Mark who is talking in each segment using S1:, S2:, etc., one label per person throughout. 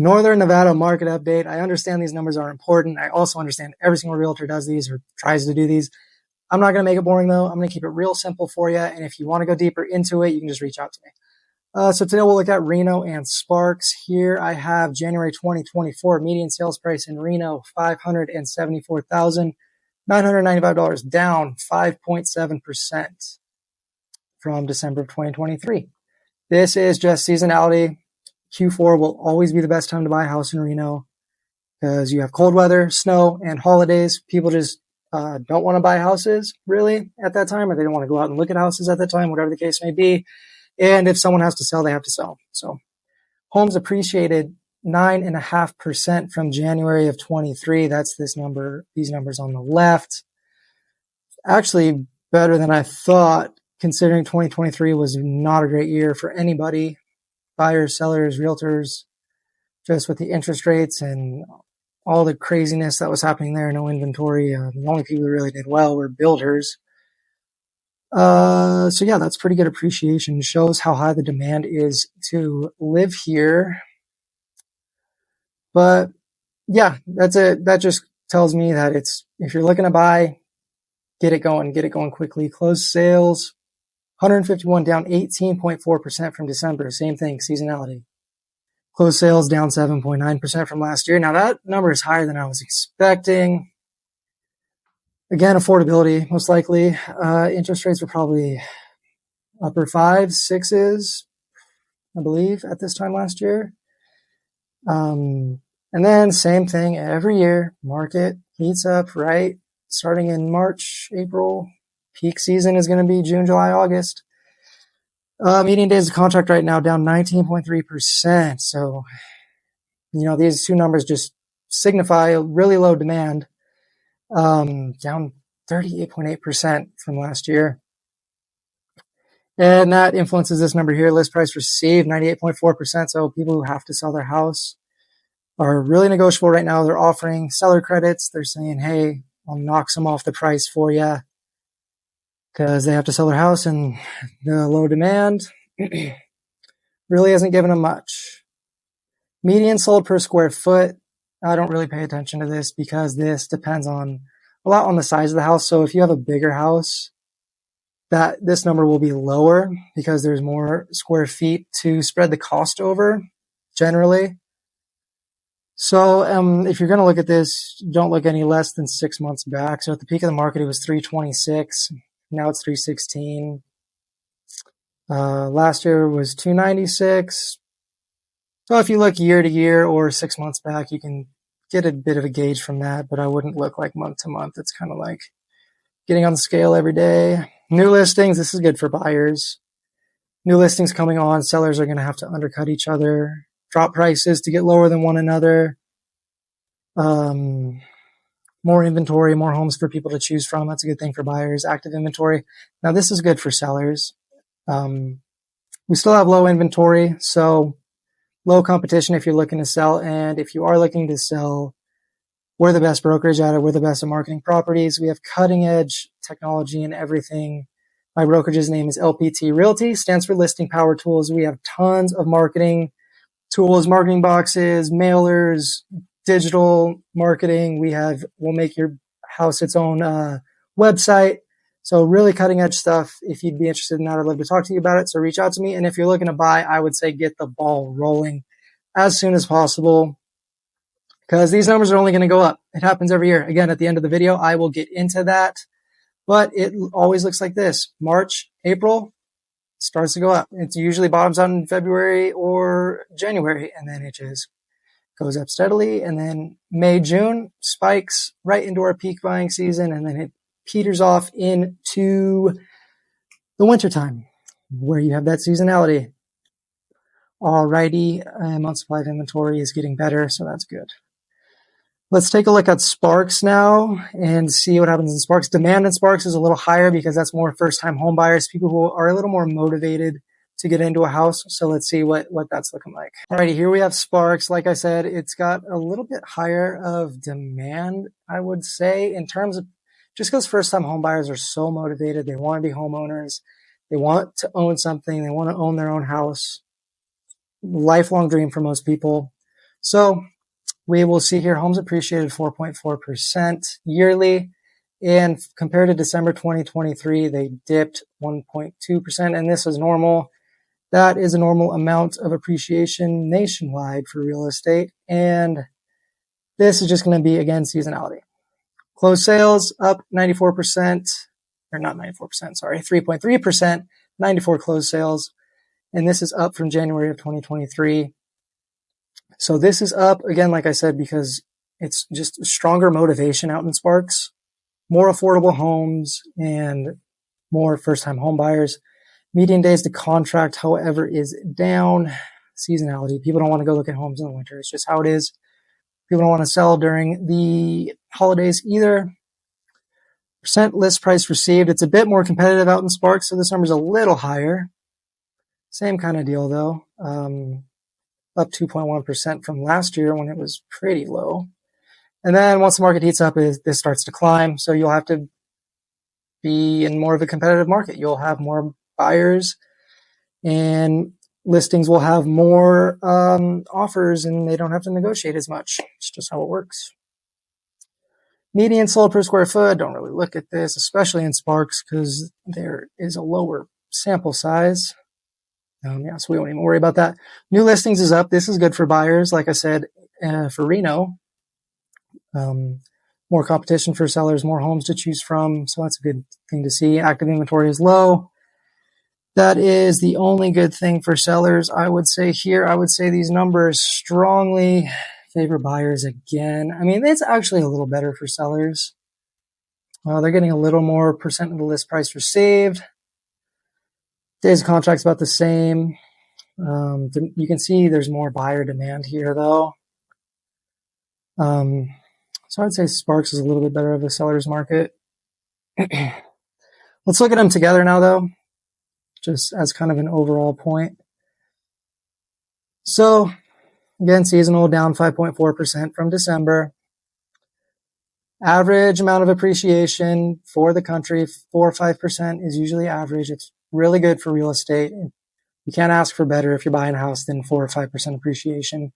S1: Northern Nevada market update. I understand these numbers are important. I also understand every single realtor does these or tries to do these. I'm not going to make it boring though. I'm going to keep it real simple for you. And if you want to go deeper into it, you can just reach out to me. So today we'll look at Reno and Sparks. Here I have January 2024 median sales price in Reno, $574,995, down 5.7% from December of 2023. This is just seasonality. Q4 will always be the best time to buy a house in Reno because you have cold weather, snow, and holidays. People just don't want to buy houses really at that time, or they don't want to go out and look at houses at that time, whatever the case may be. And if someone has to sell, they have to sell. So homes appreciated 9.5% from January of 23. That's this number, these numbers on the left. Actually better than I thought, considering 2023 was not a great year for anybody. Buyers, sellers, realtors, just with the interest rates and all the craziness that was happening there, no inventory. The only people who really did well were builders. So yeah, that's pretty good appreciation. Shows how high the demand is to live here. But yeah, that's it. That just tells me that if you're looking to buy, get it going quickly. Closed sales, 151 down 18.4% from December. Same thing, seasonality. Closed sales down 7.9% from last year. Now that number is higher than I was expecting. Again, affordability, most likely. Interest rates were probably upper 5s, 6s, I believe, at this time last year. And then same thing every year. Market heats up, right? Starting in March, April. Peak season is going to be June, July, August. Median days of contract right now down 19.3%. So, these two numbers just signify a really low demand. Down 38.8% from last year. And that influences this number here. List price received 98.4%. So people who have to sell their house are really negotiable right now. They're offering seller credits. They're saying, hey, I'll knock some off the price for you, because they have to sell their house and the low demand really hasn't given them much. Median sold per square foot. I don't really pay attention to this because this depends a lot on the size of the house. So if you have a bigger house, this number will be lower because there's more square feet to spread the cost over generally. So if you're going to look at this, don't look any less than 6 months back. So at the peak of the market, it was 326. Now it's 316. Last year was 296. So if you look year to year or 6 months back, you can get a bit of a gauge from that, but I wouldn't look like month to month. It's kind of like getting on the scale every day. New listings, this is good for buyers. New listings coming on, sellers are going to have to undercut each other, drop prices to get lower than one another. More inventory, more homes for people to choose from. That's a good thing for buyers. Active inventory. Now this is good for sellers. We still have low inventory, so low competition if you're looking to sell. And if you are looking to sell, we're the best brokerage at it. We're the best at marketing properties. We have cutting edge technology and everything. My brokerage's name is LPT Realty, stands for Listing Power Tools. We have tons of marketing tools, marketing boxes, mailers, digital marketing. We'll make your house its own website. So really cutting edge stuff. If you'd be interested in that, I'd love to talk to you about it. So reach out to me. And if you're looking to buy, I would say get the ball rolling as soon as possible, because these numbers are only going to go up. It happens every year. Again, at the end of the video, I will get into that, but it always looks like this. March, April starts to go up. It usually bottoms out in February or January, and then it just goes up steadily. And then May, June spikes right into our peak buying season, and then it peters off into the wintertime where you have that seasonality. Alrighty, month supply of inventory is getting better, so that's good. Let's take a look at Sparks now and see what happens in Sparks. Demand in Sparks is a little higher because that's more first-time home buyers, people who are a little more motivated to get into a house. So let's see what that's looking like. Alrighty, here we have Sparks. Like I said, it's got a little bit higher of demand, I would say, in terms of just because first-time home buyers are so motivated. They want to be homeowners. They want to own something. They want to own their own house. Lifelong dream for most people. So we will see here homes appreciated 4.4% yearly. And compared to December 2023, they dipped 1.2%. And this is normal. That is a normal amount of appreciation nationwide for real estate. And this is just going to be, again, seasonality. Closed sales up 94%, or not 94%, sorry, 3.3%, 94 closed sales. And this is up from January of 2023. So this is up, again, like I said, because it's just stronger motivation out in Sparks, more affordable homes, and more first-time home buyers. Median days to contract, however, is down. Seasonality. People don't want to go look at homes in the winter. It's just how it is. People don't want to sell during the holidays either. Percent list price received. It's a bit more competitive out in Sparks, so this number's a little higher. Same kind of deal, though. Up 2.1% from last year when it was pretty low. And then once the market heats up, this starts to climb. So you'll have to be in more of a competitive market. You'll have more buyers, and listings will have more offers, and they don't have to negotiate as much. It's just how it works. Median sold per square foot. Don't really look at this, especially in Sparks, because there is a lower sample size. So we won't even worry about that. New listings is up. This is good for buyers. Like I said, for Reno, more competition for sellers, more homes to choose from. So that's a good thing to see. Active inventory is low. That is the only good thing for sellers, I would say here. I would say these numbers strongly favor buyers again. I mean, it's actually a little better for sellers. They're getting a little more percent of the list price received. Days of contract's about the same. You can see there's more buyer demand here, though. So I'd say Sparks is a little bit better of a seller's market. Let's look at them together now, though, just as kind of an overall point. So, again, seasonal down 5.4% from December. Average amount of appreciation for the country, 4 or 5% is usually average. It's really good for real estate. You can't ask for better if you're buying a house than 4 or 5% appreciation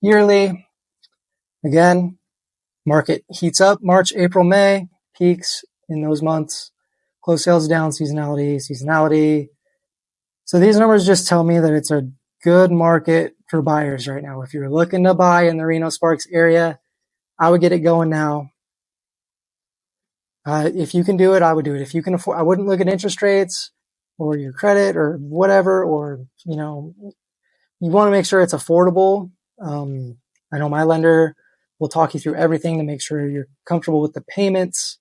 S1: yearly. Again, market heats up March, April, May, peaks in those months. Closed sales down, seasonality. So these numbers just tell me that it's a good market for buyers right now. If you're looking to buy in the Reno Sparks area, I would get it going now. If you can do it, I would do it. If you can afford, I wouldn't look at interest rates or your credit or whatever, or, you want to make sure it's affordable. I know my lender will talk you through everything to make sure you're comfortable with the payments,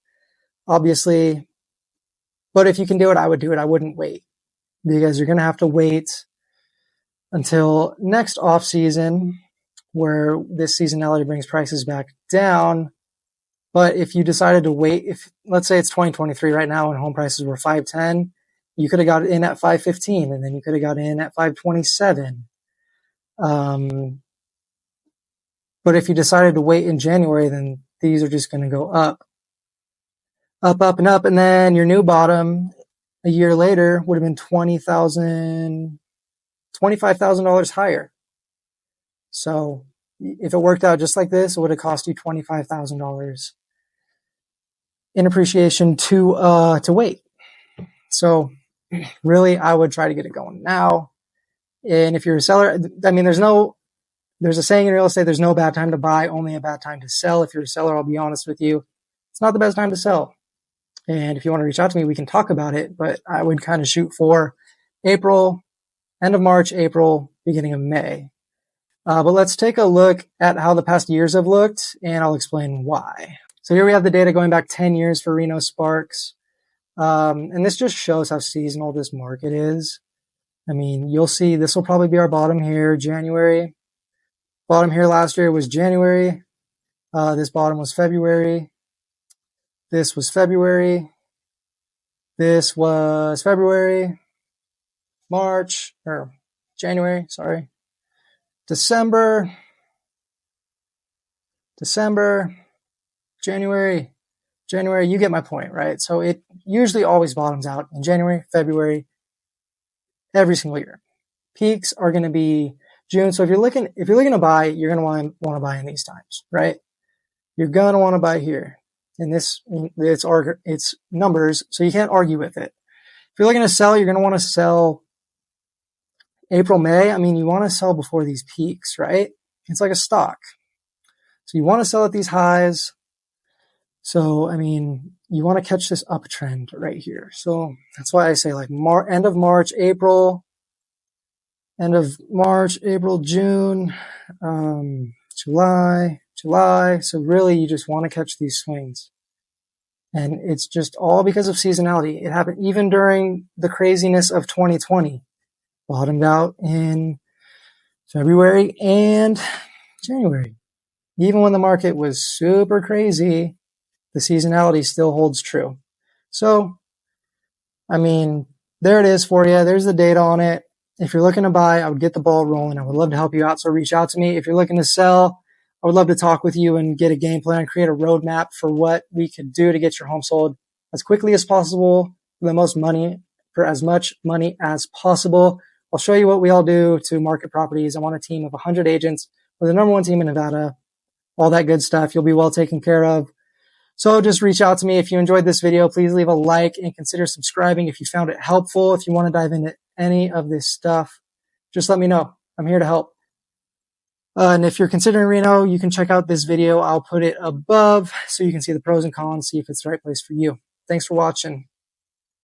S1: obviously. But if you can do it, I would do it. I wouldn't wait, because you're going to have to wait until next off season, where this seasonality brings prices back down. But if you decided to wait, if let's say it's 2023 right now and home prices were 510, you could have got in at 515, and then you could have got in at 527. But if you decided to wait in January, then these are just going to go up, and up. And then your new bottom a year later would have been $25,000 higher. So if it worked out just like this, it would have cost you $25,000 in appreciation to wait. So really, I would try to get it going now. And if you're a seller, I mean, there's a saying in real estate, there's no bad time to buy, only a bad time to sell. If you're a seller, I'll be honest with you, it's not the best time to sell. And if you want to reach out to me, we can talk about it, but I would kind of shoot for April, end of March, April, beginning of May. But let's take a look at how the past years have looked, and I'll explain why. So here we have the data going back 10 years for Reno Sparks. And this just shows how seasonal this market is. I mean, you'll see this will probably be our bottom here, January. Bottom here last year was January. This bottom was February. This was February. This was February, March, or January, sorry. December, January, you get my point, right? So it usually always bottoms out in January, February, every single year. Peaks are going to be June. So if you're looking to buy, you're going to want to buy in these times, right? You're going to want to buy here. And it's numbers, so you can't argue with it. If you're looking to sell, you're going to want to sell April, May. I mean, you want to sell before these peaks, right? It's like a stock. So you want to sell at these highs. So, I mean, you want to catch this uptrend right here. So that's why I say like end of March, April, June, July. So really you just want to catch these swings. And it's just all because of seasonality. It happened even during the craziness of 2020. Bottomed out in February and January. Even when the market was super crazy, the seasonality still holds true. So, I mean, there it is for you. There's the data on it. If you're looking to buy, I would get the ball rolling. I would love to help you out. So reach out to me. If you're looking to sell, I would love to talk with you and get a game plan, create a roadmap for what we could do to get your home sold as quickly as possible for as much money as possible. I'll show you what we all do to market properties. I'm on a team of 100 agents. We're the number one team in Nevada. All that good stuff. You'll be well taken care of. So just reach out to me. If you enjoyed this video, please leave a like and consider subscribing if you found it helpful. If you want to dive into any of this stuff, just let me know. I'm here to help. And if you're considering Reno, you can check out this video. I'll put it above so you can see the pros and cons, see if it's the right place for you. Thanks for watching.